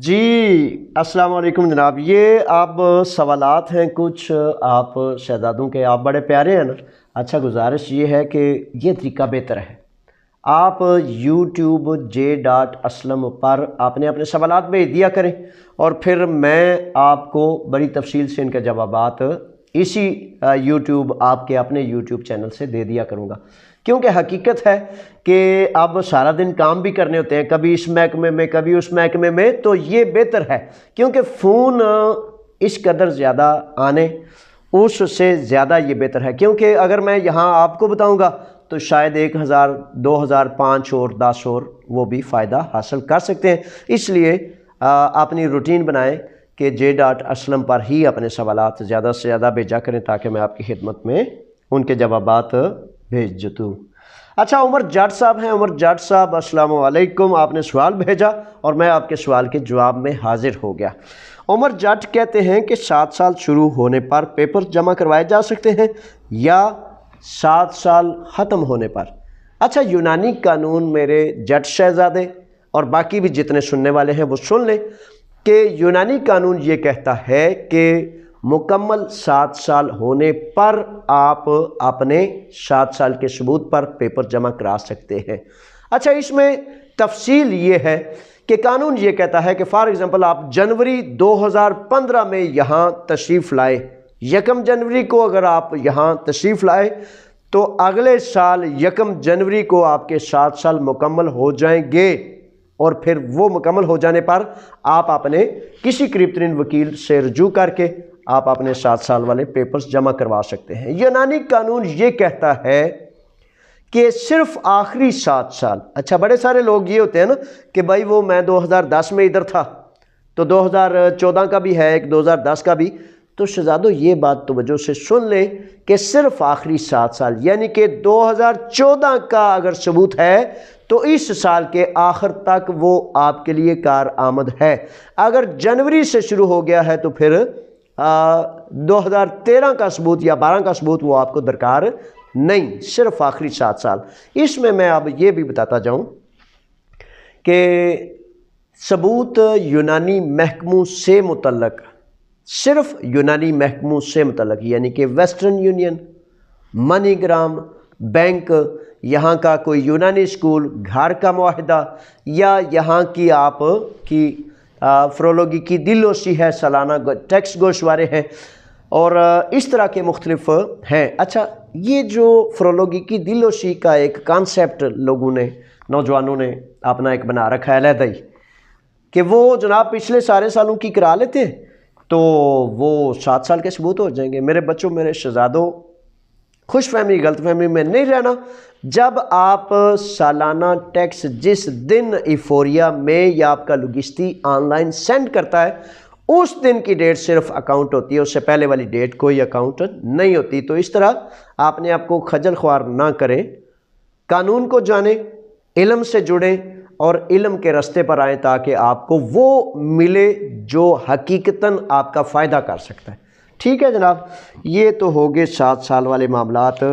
جی السلام علیکم جناب، یہ آپ سوالات ہیں کچھ آپ شہزادوں کے، آپ بڑے پیارے ہیں نا۔ اچھا، گزارش یہ ہے کہ یہ طریقہ بہتر ہے، آپ یوٹیوب j.aslam پر آپ نے اپنے سوالات بھیج دیا کریں اور پھر میں آپ کو بڑی تفصیل سے ان کے جوابات اسی یوٹیوب آپ کے اپنے یوٹیوب چینل سے دے دیا کروں گا، کیونکہ حقیقت ہے کہ اب سارا دن کام بھی کرنے ہوتے ہیں، کبھی اس محکمے میں کبھی اس محکمے میں، تو یہ بہتر ہے کیونکہ فون اس قدر زیادہ آنے اس سے زیادہ یہ بہتر ہے، کیونکہ اگر میں یہاں آپ کو بتاؤں گا تو شاید 1000 2000 5 اور 10 اور وہ بھی فائدہ حاصل کر سکتے ہیں۔ اس لیے اپنی روٹین بنائیں کہ j.aslam پر ہی اپنے سوالات زیادہ سے زیادہ بھیجا کریں تاکہ میں آپ کی خدمت میں ان کے جوابات بھیج دوں۔ اچھا، عمر جٹ صاحب ہیں۔ عمر جٹ صاحب السلام علیکم، آپ نے سوال بھیجا اور میں آپ کے سوال کے جواب میں حاضر ہو گیا۔ عمر جٹ کہتے ہیں کہ 7 سال شروع ہونے پر پیپر جمع کروائے جا سکتے ہیں یا 7 سال ختم ہونے پر؟ اچھا، یونانی قانون میرے جٹ شہزادے اور باقی بھی جتنے سننے والے ہیں وہ سن لیں کہ یونانی قانون یہ کہتا ہے کہ مکمل 7 سال ہونے پر آپ اپنے 7 سال کے ثبوت پر پیپر جمع کرا سکتے ہیں۔ اچھا، اس میں تفصیل یہ ہے کہ قانون یہ کہتا ہے کہ فار ایگزامپل آپ جنوری 2015 میں یہاں تشریف لائے، 1 جنوری کو اگر آپ یہاں تشریف لائے تو اگلے سال 1 جنوری کو آپ کے 7 سال مکمل ہو جائیں گے، اور پھر وہ مکمل ہو جانے پر آپ اپنے کسی قریب ترین وکیل سے رجوع کر کے آپ اپنے 7 سال والے پیپرز جمع کروا سکتے ہیں۔ یونانی قانون یہ کہتا ہے کہ صرف آخری 7 سال، اچھا بڑے سارے لوگ یہ ہوتے ہیں نا کہ بھائی وہ میں 2010 میں ادھر تھا تو 2014 کا بھی ہے ایک 2010 کا بھی، تو شہزادو یہ بات توجہ سے سن لیں کہ صرف آخری 7 سال یعنی کہ 2014 کا اگر ثبوت ہے تو اس سال کے آخر تک وہ آپ کے لیے کارآمد ہے۔ اگر جنوری سے شروع ہو گیا ہے تو پھر 2013 کا ثبوت یا 12 کا ثبوت وہ آپ کو درکار نہیں، صرف آخری 7 سال۔ اس میں اب یہ بھی بتاتا جاؤں کہ ثبوت یونانی محکموں سے متعلق، صرف یونانی محکموں سے متعلق یعنی کہ ویسٹرن یونین، منی گرام، بینک، یہاں کا کوئی یونانی اسکول، گھر کا معاہدہ، یا یہاں کی آپ کی فرولوگی کی دلوسی ہے، سالانہ ٹیکس گوشوارے ہیں اور اس طرح کے مختلف ہیں۔ اچھا، یہ جو فرولوگی کی دلوسی کا ایک کانسیپٹ لوگوں نے، نوجوانوں نے اپنا ایک بنا رکھا ہے علیحدہ ہی کہ وہ جناب پچھلے سارے سالوں کی کرا لیتے ہیں تو وہ 7 سال کے ثبوت ہو جائیں گے۔ میرے بچوں، میرے شہزادوں، خوش فہمی غلط فہمی میں نہیں رہنا۔ جب آپ سالانہ ٹیکس جس دن ایفوریا میں یا آپ کا لوگستی آن لائن سینڈ کرتا ہے اس دن کی ڈیٹ صرف اکاؤنٹ ہوتی ہے، اس سے پہلے والی ڈیٹ کوئی اکاؤنٹ نہیں ہوتی۔ تو اس طرح آپ نے آپ کو خجل خوار نہ کریں، قانون کو جانیں، علم سے جڑیں اور علم کے رستے پر آئیں تاکہ آپ کو وہ ملے جو حقیقتاً آپ کا فائدہ کر سکتا ہے۔ ٹھیک ہے جناب، یہ تو ہو گئے 7 سال والے معاملات۔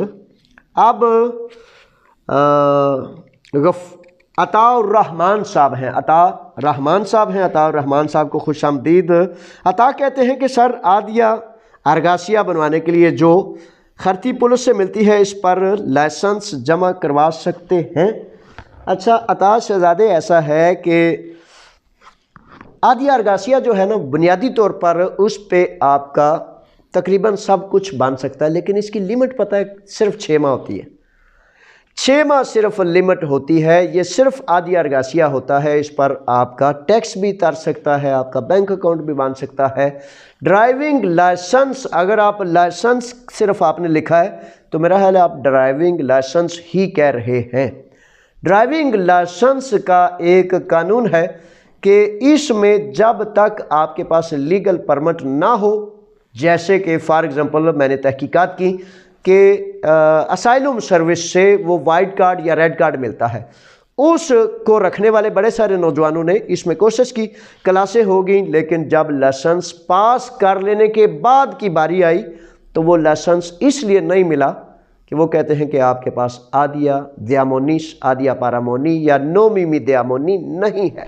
اب عطاء الرحمن صاحب ہیں، عطاء الرحمن صاحب کو خوش آمدید۔ عطاء کہتے ہیں کہ سر، عادیہ ارگاسیہ بنوانے کے لیے جو خرتی پولیس سے ملتی ہے اس پر لائسنس جمع کروا سکتے ہیں؟ اچھا عطاء شہزادے، ایسا ہے کہ عادیہ ارگاسیہ جو ہے نا، بنیادی طور پر اس پہ آپ کا تقریباً سب کچھ بن سکتا ہے، لیکن اس کی لیمٹ پتہ ہے صرف 6 ماہ ہوتی ہے۔ 6 ماہ صرف لیمٹ ہوتی ہے، یہ صرف عادیہ ارگاسیہ ہوتا ہے۔ اس پر آپ کا ٹیکس بھی تر سکتا ہے، آپ کا بینک اکاؤنٹ بھی بن سکتا ہے۔ ڈرائیونگ لائسنس، اگر آپ لائسنس صرف آپ نے لکھا ہے تو میرا خیال ہے آپ ڈرائیونگ لائسنس ہی کہہ رہے ہیں۔ ڈرائیونگ لائسنس کا ایک قانون ہے کہ اس میں جب تک آپ کے پاس لیگل پرمٹ نہ ہو، جیسے کہ فار ایگزامپل میں نے تحقیقات کی کہ اسائلم سروس سے وہ وائٹ کارڈ یا ریڈ کارڈ ملتا ہے، اس کو رکھنے والے بڑے سارے نوجوانوں نے اس میں کوشش کی، کلاسیں ہو گئیں، لیکن جب لائسنس پاس کر لینے کے بعد کی باری آئی تو وہ لائسنس اس لیے نہیں ملا کہ وہ کہتے ہیں کہ آپ کے پاس آدیا دیامونیس، آدیا پارامونی یا نومیمی دیامونی نہیں ہے۔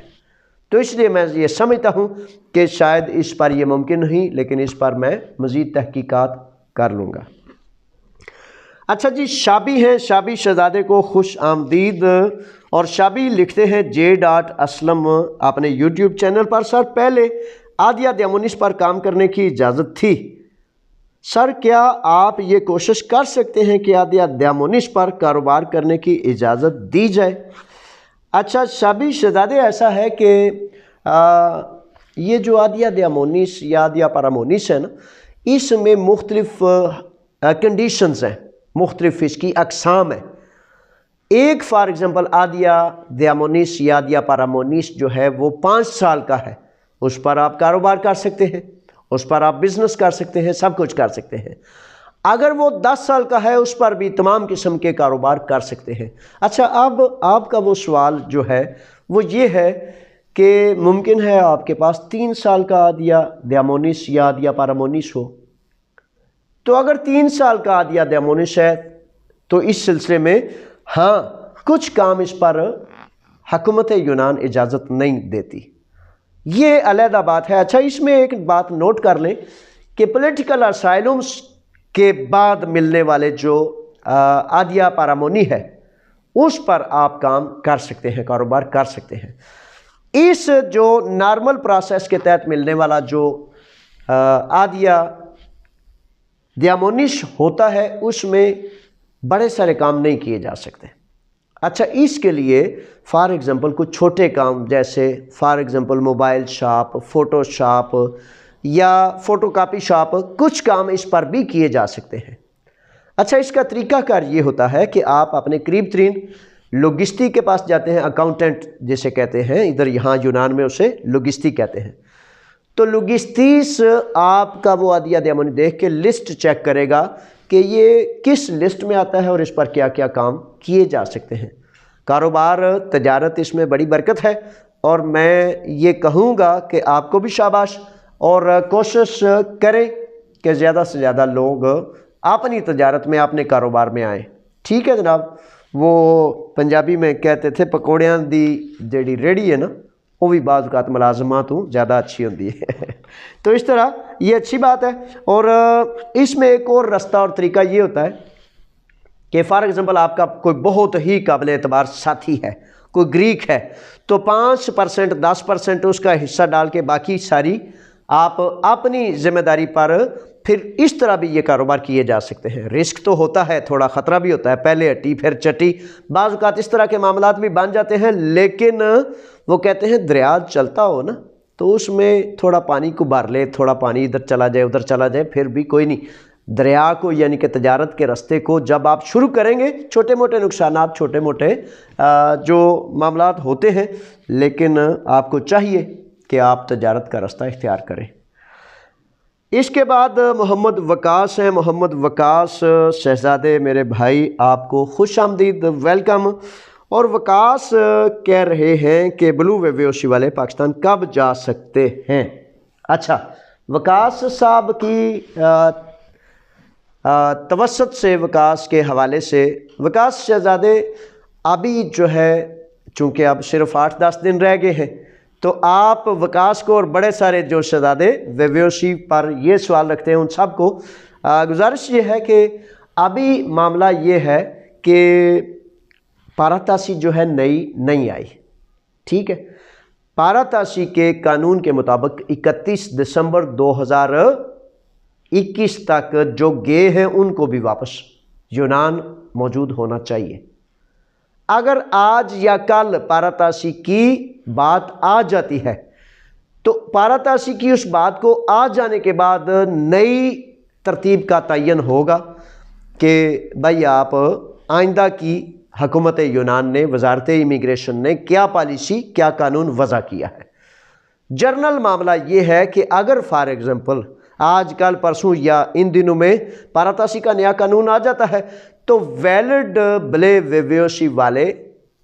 تو اس لیے میں یہ سمجھتا ہوں کہ شاید اس پر یہ ممکن نہیں، لیکن اس پر میں مزید تحقیقات کر لوں گا۔ اچھا جی، شابی ہیں، شابی شہزادے کو خوش آمدید، اور شابی لکھتے ہیں J.Aslam اپنے یوٹیوب چینل پر، سر پہلے عادیہ دیامونیس پر کام کرنے کی اجازت تھی، سر کیا آپ یہ کوشش کر سکتے ہیں کہ عادیہ دیامونیس پر کاروبار کرنے کی اجازت دی جائے؟ اچھا شابی شہزادے، ایسا ہے کہ یہ جو عادیہ دیامونیس یا عادیہ پارامونیس ہے نا، اس میں مختلف کنڈیشنز ہیں، مختلف اس کی اقسام ہیں۔ ایک فار ایگزامپل عادیہ دیامونیس یا عادیہ پارامونیس جو ہے وہ 5 سال کا ہے، اس پر آپ کاروبار کر سکتے ہیں، اس پر آپ بزنس کر سکتے ہیں، سب کچھ کر سکتے ہیں۔ اگر وہ 10 سال کا ہے، اس پر بھی تمام قسم کے کاروبار کر سکتے ہیں۔ اچھا، اب آپ کا وہ سوال جو ہے وہ یہ ہے کہ ممکن ہے آپ کے پاس 3 سال کا عادیہ دیامونیس یا عادیہ پارامونیس ہو، تو اگر 3 سال کا عادیہ دیامونیس ہے تو اس سلسلے میں ہاں کچھ کام اس پر حکومت یونان اجازت نہیں دیتی، یہ علیحدہ بات ہے۔ اچھا، اس میں ایک بات نوٹ کر لیں کہ پولیٹیکل اسائلمز کے بعد ملنے والے جو عادیہ پارامونی ہے اس پر آپ کام کر سکتے ہیں، کاروبار کر سکتے ہیں۔ اس جو نارمل پروسیس کے تحت ملنے والا جو عادیہ دیامونیس ہوتا ہے اس میں بڑے سارے کام نہیں کیے جا سکتے۔ اچھا، اس کے لیے فار ایگزامپل کچھ چھوٹے کام، جیسے for example mobile shop, photo shop یا فوٹو کاپی شاپ، کچھ کام اس پر بھی کیے جا سکتے ہیں۔ اچھا، اس کا طریقہ کار یہ ہوتا ہے کہ آپ اپنے قریب ترین لوگستی کے پاس جاتے ہیں، اکاؤنٹنٹ جسے کہتے ہیں، ادھر یہاں یونان میں اسے لوگستی کہتے ہیں۔ تو لوگسٹیس آپ کا وہ عادیہ دیامونی دیکھ کے لسٹ چیک کرے گا کہ یہ کس لسٹ میں آتا ہے اور اس پر کیا کیا کام کیے جا سکتے ہیں۔ کاروبار تجارت اس میں بڑی برکت ہے، اور میں یہ کہوں گا کہ آپ کو بھی شاباش، اور کوشش کریں کہ زیادہ سے زیادہ لوگ اپنی تجارت میں اپنے کاروبار میں آئیں۔ ٹھیک ہے جناب، وہ پنجابی میں کہتے تھے پکوڑیاں دی جیڑی ریڑی ہے نا، وہ بھی بعض اوقات ملازمات زیادہ اچھی ہوتی ہے۔ تو اس طرح یہ اچھی بات ہے، اور اس میں ایک اور رستہ اور طریقہ یہ ہوتا ہے کہ فار ایگزامپل آپ کا کوئی بہت ہی قابل اعتبار ساتھی ہے، کوئی گریک ہے، تو 5%، 10% اس کا حصہ ڈال کے باقی ساری آپ اپنی ذمہ داری پر پھر اس طرح بھی یہ کاروبار کیے جا سکتے ہیں۔ رسک تو ہوتا ہے، تھوڑا خطرہ بھی ہوتا ہے، پہلے ہٹی پھر چٹی، بعض اوقات اس طرح کے معاملات بھی بن جاتے ہیں، لیکن وہ کہتے ہیں دریا چلتا ہو نا تو اس میں تھوڑا پانی کو بھر لے، تھوڑا پانی ادھر چلا جائے ادھر چلا جائے، پھر بھی کوئی نہیں۔ دریا کو یعنی کہ تجارت کے رستے کو جب آپ شروع کریں گے، چھوٹے موٹے نقصانات، چھوٹے موٹے جو معاملات ہوتے ہیں، لیکن آپ کو چاہیے کہ آپ تجارت کا رستہ اختیار کریں۔ اس کے بعد محمد وقاص ہیں، محمد وقاص شہزادے میرے بھائی، آپ کو خوش آمدید، ویلکم۔ اور وقاص کہہ رہے ہیں کہ بلو ویویوشی والے پاکستان کب جا سکتے ہیں؟ اچھا، وقاص صاحب کی توسط سے، وقاص کے حوالے سے، وقاص شہزادے ابھی جو ہے چونکہ اب صرف 8-10 دن رہ گئے ہیں، تو آپ وقاص کو اور بڑے سارے جو شہزادے ویویوشی پر یہ سوال رکھتے ہیں ان سب کو گزارش یہ ہے کہ ابھی معاملہ یہ ہے کہ پاراتاسی جو ہے نئی نہیں آئی، ٹھیک ہے۔ پاراتاسی کے قانون کے مطابق 31 دسمبر 2021 تک جو گئے ہیں ان کو بھی واپس یونان موجود ہونا چاہیے۔ اگر آج یا کل پاراتاسی کی بات آ جاتی ہے تو پاراتاسی کی اس بات کو آ جانے کے بعد نئی ترتیب کا تعین ہوگا کہ بھائی آپ آئندہ کی حکومت یونان نے، وزارت امیگریشن نے کیا پالیسی، کیا قانون وضع کیا ہے۔ جرنل معاملہ یہ ہے کہ اگر فار ایگزامپل آج کل پرسوں یا ان دنوں میں پاراتاسی کا نیا قانون آ جاتا ہے تو ویلڈ بلے ویویوشی والے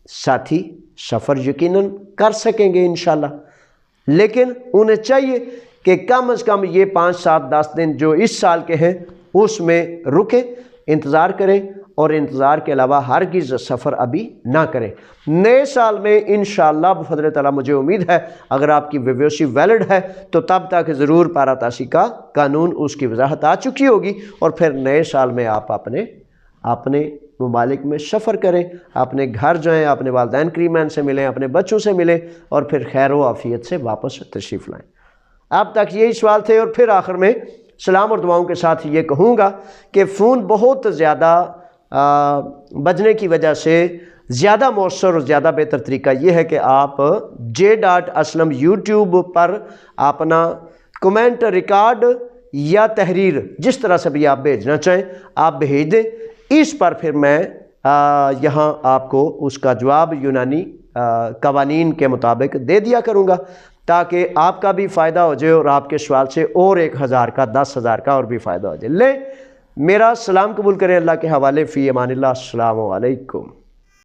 ساتھی سفر یقیناً کر سکیں گے انشاءاللہ، لیکن انہیں چاہیے کہ کم از کم یہ 5-7-10 دن جو اس سال کے ہیں اس میں رکیں۔ انتظار کریں اور انتظار کے علاوہ ہرگز سفر ابھی نہ کریں۔ نئے سال میں انشاءاللہ بفضل تعالیٰ مجھے امید ہے اگر آپ کی ویوسی ویلڈ ہے تو تب تک ضرور پاراتاسی کا قانون اس کی وضاحت آ چکی ہوگی، اور پھر نئے سال میں آپ اپنے ممالک میں سفر کریں، اپنے گھر جائیں، اپنے والدین کریمین سے ملیں، اپنے بچوں سے ملیں، اور پھر خیر و عافیت سے واپس تشریف لائیں۔ اب تک یہی سوال تھے، اور پھر آخر میں سلام اور دعاؤں کے ساتھ یہ کہوں گا کہ فون بہت زیادہ بجنے کی وجہ سے زیادہ مؤثر اور زیادہ بہتر طریقہ یہ ہے کہ آپ j.aslam یوٹیوب پر اپنا کمنٹ، ریکارڈ یا تحریر جس طرح سے بھی آپ بھیجنا چاہیں آپ بھیج دیں، اس پر پھر میں یہاں آپ کو اس کا جواب یونانی قوانین کے مطابق دے دیا کروں گا، تاکہ آپ کا بھی فائدہ ہو جائے اور آپ کے سوال سے اور 1000 کا 10,000 کا اور بھی فائدہ ہو جائے۔ لیں میرا سلام قبول کریں اللہ کے حوالے، فی امان اللہ، السلام علیکم۔